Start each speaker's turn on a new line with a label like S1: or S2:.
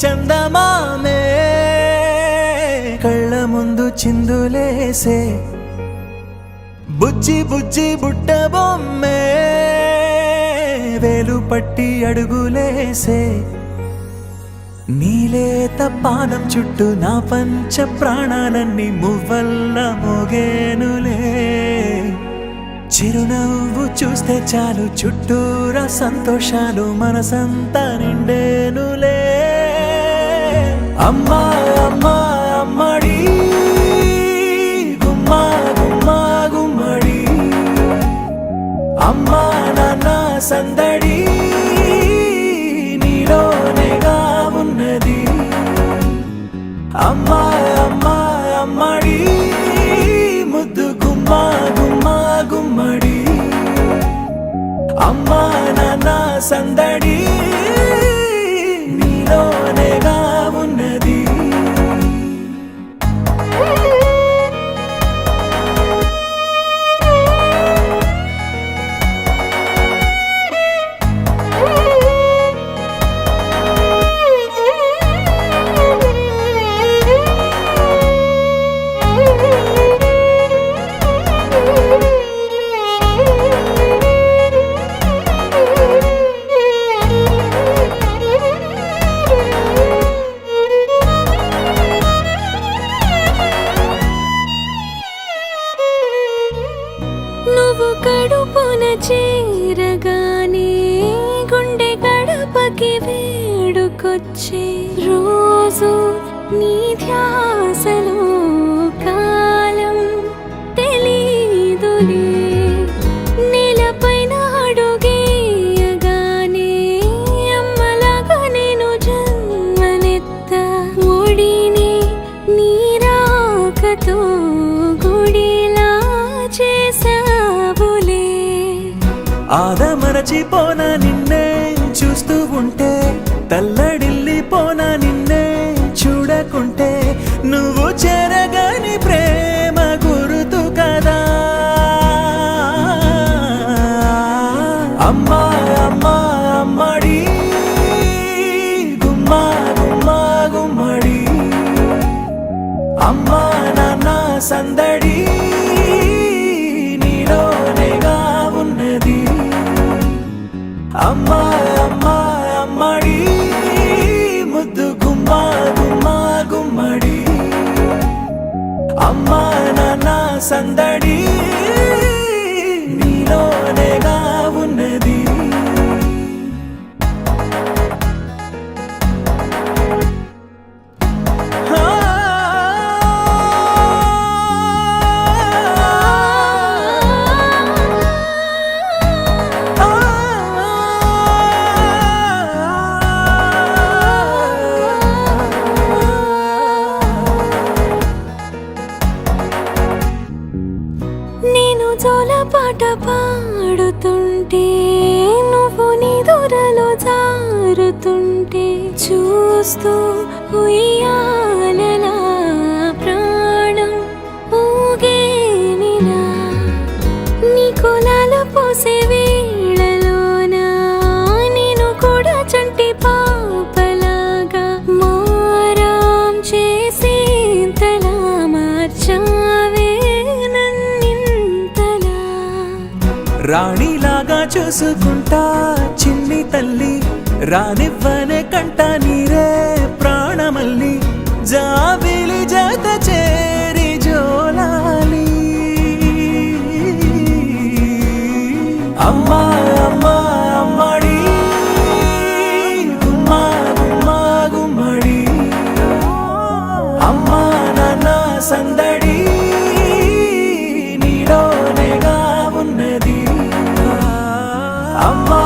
S1: చందమామే కళ్ళ ముందు చిందులేసే బుజ్జి బుజ్జి బుట్ట బొమ్మే వేలు పట్టి అడుగులేసే నీలేత పానం చుట్టూ నా పంచ ప్రాణాలన్నీ మువ్వల్ల మోగేనులే చిరునవ్వు చూస్తే చాలు చుట్టూరా సంతోషాలు మనసంతా నిండేనులే అమ్మా అమ్మా అమ్మడి గుమ్మా గుమ్మా గుమ్మడి అమ్మా నాన్న సందడి నీలోనేగా ఉన్నది అమ్మా అమ్మా అమ్మడి ముద్దు గుమ్మా గుమ్మా గుమ్మడి అమ్మా నాన్న సందడి నీలోనేగా ఉన్నది
S2: నువ్వు కడుపున చేరగానే గుండె గడపకి వేడుకొచ్చే రోజు నీ ధ్యాసలో కాలం తెలీదులే నేలపైన అడుగేయగానే అమ్మలాగా నేను జన్మనెత్త ఒడిని నీ రాకతో గుడిలా చేసావులే
S1: ఆదమరచిపోనా నిన్నే చూస్తూ ఉంటే తల్లడిల్లిపోనా నిన్నే చూడకుంటే నువ్వు చెరగని ప్రేమ గురుతు కదా అమ్మా అమ్మా అమ్మడి గుమ్మా గుమ్మా గుమ్మడి అమ్మా నాన్న సందడి నీలోనేగా ఉన్నది అమ్మా అమ్మా అమ్మడి ముద్దు గుమ్మా గుమ్మా గుమ్మడి అమ్మా నాన్న సందడి నీలోనేగా ఉన్నది
S2: నేను జోలపాట పాడుతుంటే నువ్వు నిదురలో జారుతుంటే చూస్తూ ఉయ్యాలలా ప్రాణం ఊగేనిలా నీ కులాల పోసే వేళలోన నేను కూడా చంటి పాపలాగా మారాం చేసేంతలా మార్చావే
S1: రాణిలాగా చూసుకుంటా చిన్ని తల్లి రానివ్వనే కంట నీరే ప్రాణమల్లి జాబిలి జత చేరి జోలాలి అమ్మా అమ్మా అమ్మడి గుమ్మా గుమ్మా గుమ్మడి అమ్మా నాన్న సందడి నీలోనేగా ఉన్నది అమ్మా